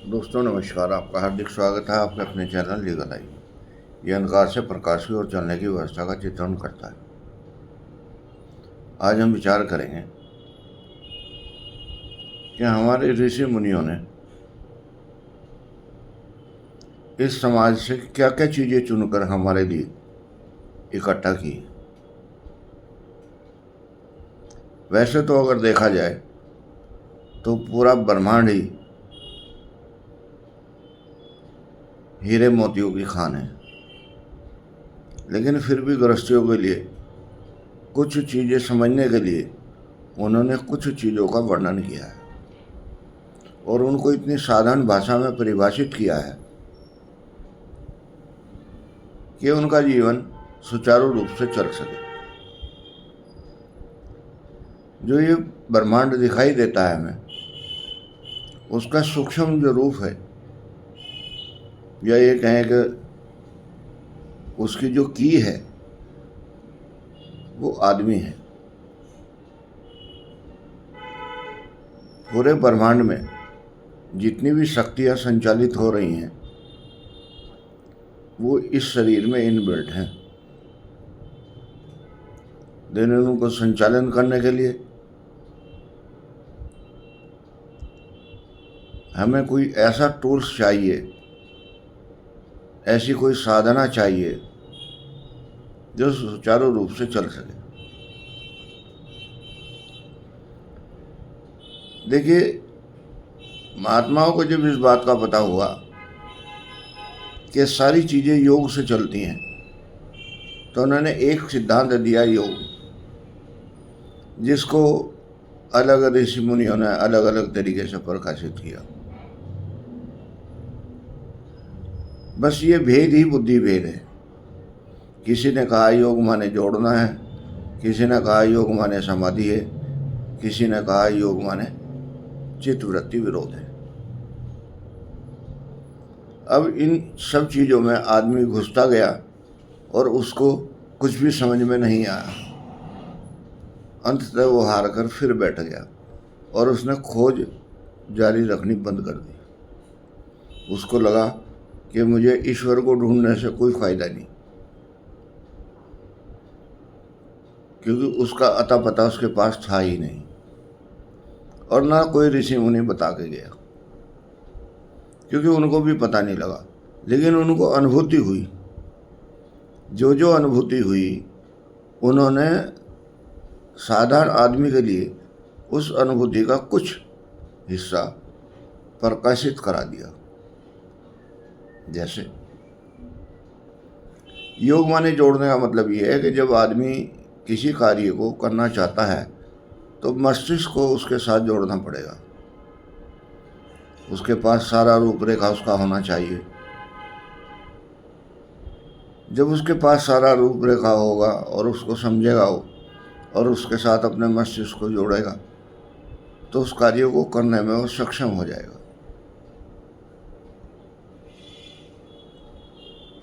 दोस्तों नमस्कार। आपका हार्दिक स्वागत है आपके अपने चैनल लीगल लाइफ। यह अंधकार से प्रकाश की ओर चलने की व्यवस्था का चित्रण करता है। आज हम विचार करेंगे कि हमारे ऋषि मुनियों ने इस समाज से क्या क्या चीज़ें चुनकर हमारे लिए इकट्ठा की। वैसे तो अगर देखा जाए तो पूरा ब्रह्मांड ही हीरे मोतियों की खान है, लेकिन फिर भी गृहस्थियों के लिए कुछ चीज़ें समझने के लिए उन्होंने कुछ चीज़ों का वर्णन किया है और उनको इतनी साधारण भाषा में परिभाषित किया है कि उनका जीवन सुचारू रूप से चल सके। जो ये ब्रह्मांड दिखाई देता है हमें, उसका सूक्ष्म जो रूप है, या ये कहें कि उसकी जो की है, वो आदमी है। पूरे ब्रह्मांड में जितनी भी शक्तियाँ संचालित हो रही हैं वो इस शरीर में इनबिल्ट हैं। लेकिन उनको संचालन करने के लिए हमें कोई ऐसा टूल्स चाहिए, ऐसी कोई साधना चाहिए जो सुचारू रूप से चल सके। देखिए, महात्माओं को जब इस बात का पता हुआ कि सारी चीज़ें योग से चलती हैं, तो उन्होंने एक सिद्धांत दिया योग, जिसको अलग ऋषि मुनियों ने अलग अलग तरीके से प्रकाशित किया। बस ये भेद ही बुद्धि भेद है। किसी ने कहा योग माने जोड़ना है, किसी ने कहा योग माने समाधि है, किसी ने कहा योग माने चित्तवृत्ति विरोध है। अब इन सब चीज़ों में आदमी घुसता गया और उसको कुछ भी समझ में नहीं आया। अंततः वो हार कर फिर बैठ गया और उसने खोज जारी रखनी बंद कर दी। उसको लगा कि मुझे ईश्वर को ढूंढने से कोई फायदा नहीं, क्योंकि उसका अता पता उसके पास था ही नहीं और ना कोई ऋषि मुनि बता के गया, क्योंकि उनको भी पता नहीं लगा। लेकिन उनको अनुभूति हुई। जो अनुभूति हुई, उन्होंने साधारण आदमी के लिए उस अनुभूति का कुछ हिस्सा प्रकाशित करा दिया। जैसे योग माने जोड़ने का मतलब ये है कि जब आदमी किसी कार्य को करना चाहता है तो मस्तिष्क को उसके साथ जोड़ना पड़ेगा। उसके पास सारा रूपरेखा उसका होना चाहिए। जब उसके पास सारा रूपरेखा होगा और उसको समझेगा वो और उसके साथ अपने मस्तिष्क को जोड़ेगा, तो उस कार्य को करने में वो सक्षम हो जाएगा।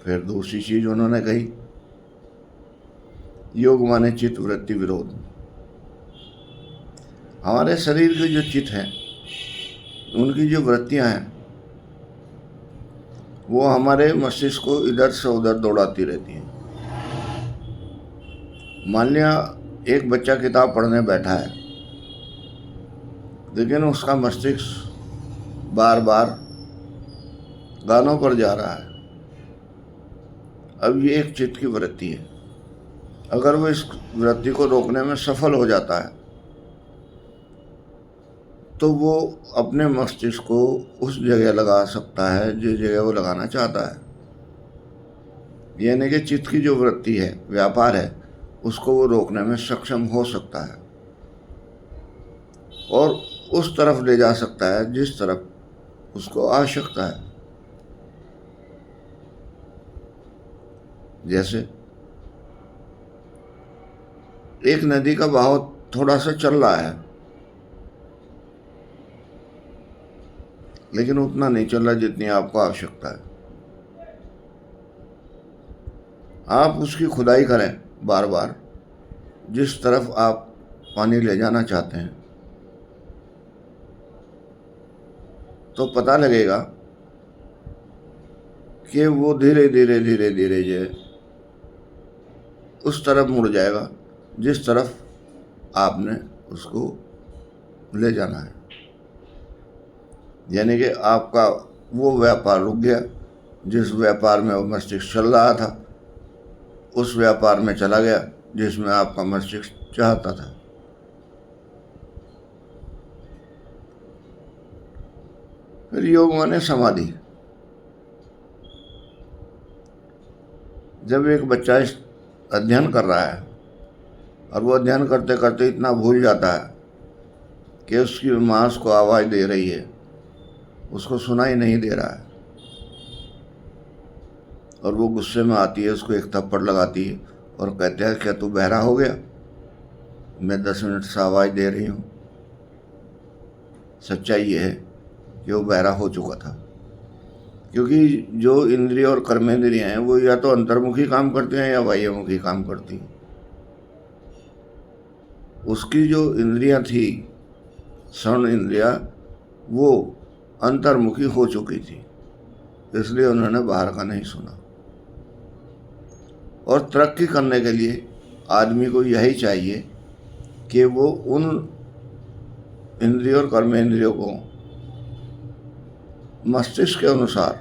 फिर दूसरी चीज उन्होंने कही, योग माने चित्तवृत्ति विरोध। हमारे शरीर के जो चित्त हैं, उनकी जो वृत्तियां हैं, वो हमारे मस्तिष्क को इधर से उधर दौड़ाती रहती हैं। मान लिया एक बच्चा किताब पढ़ने बैठा है, लेकिन उसका मस्तिष्क बार बार गानों पर जा रहा है। अब ये एक चित्त की वृत्ति है। अगर वो इस वृत्ति को रोकने में सफल हो जाता है तो वो अपने मस्तिष्क को उस जगह लगा सकता है जिस जगह वो लगाना चाहता है। यानी कि चित्त की जो वृत्ति है, व्यापार है, उसको वो रोकने में सक्षम हो सकता है और उस तरफ ले जा सकता है जिस तरफ उसको आवश्यकता है। जैसे एक नदी का बहाव थोड़ा सा चल रहा है, लेकिन उतना नहीं चल रहा जितनी आपको आवश्यकता है। आप उसकी खुदाई करें बार बार जिस तरफ आप पानी ले जाना चाहते हैं, तो पता लगेगा कि वो धीरे धीरे धीरे धीरे जो उस तरफ मुड़ जाएगा जिस तरफ आपने उसको ले जाना है। यानी कि आपका वो व्यापार रुक गया, जिस व्यापार में वो मस्तिष्क चल रहा था उस व्यापार में चला गया जिसमें आपका मस्तिष्क चाहता था। फिर योग माने समाधि। जब एक बच्चा अध्ययन कर रहा है और वो अध्ययन करते करते इतना भूल जाता है कि उसकी माँ उसको आवाज़ दे रही है, उसको सुनाई नहीं दे रहा है, और वो गुस्से में आती है, उसको एक थप्पड़ लगाती है और कहते हैं क्या तू बहरा हो गया, मैं 10 मिनट से आवाज़ दे रही हूँ। सच्चाई ये है कि वो बहरा हो चुका था, क्योंकि जो इंद्रिय और कर्मेंद्रियाँ हैं वो या तो अंतर्मुखी काम करते हैं या बाह्यमुखी काम करती हैं। उसकी जो इंद्रियाँ थी, श्रवण इंद्रिया, वो अंतर्मुखी हो चुकी थी, इसलिए उन्होंने बाहर का नहीं सुना। और तरक्की करने के लिए आदमी को यही चाहिए कि वो उन इंद्रियों और कर्मेंद्रियों को मस्तिष्क के अनुसार,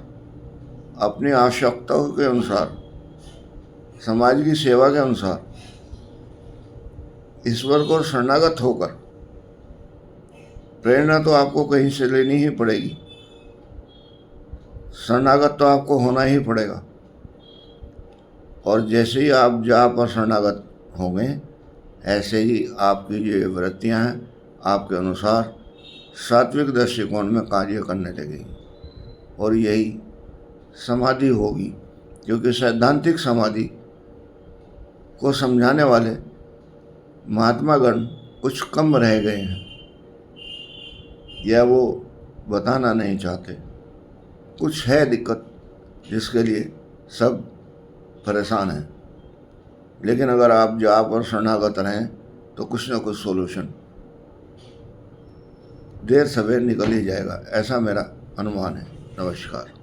अपनी आवश्यकताओं के अनुसार, समाज की सेवा के अनुसार ईश्वर को शरणागत होकर, प्रेरणा तो आपको कहीं से लेनी ही पड़ेगी, शरणागत तो आपको होना ही पड़ेगा। और जैसे ही आप जहाँ पर शरणागत होंगे ऐसे ही आपकी जो वृत्तियाँ हैं आपके अनुसार सात्विक दृष्टिकोण में कार्य करने लगेंगी, और यही समाधि होगी। क्योंकि सैद्धांतिक समाधि को समझाने वाले महात्मागण कुछ कम रह गए हैं, या वो बताना नहीं चाहते। कुछ है दिक्कत जिसके लिए सब परेशान हैं, लेकिन अगर आप जहाँ पर शरणागत रहें तो कुछ ना कुछ सोल्यूशन देर सवेर निकल ही जाएगा, ऐसा मेरा अनुमान है। नमस्कार।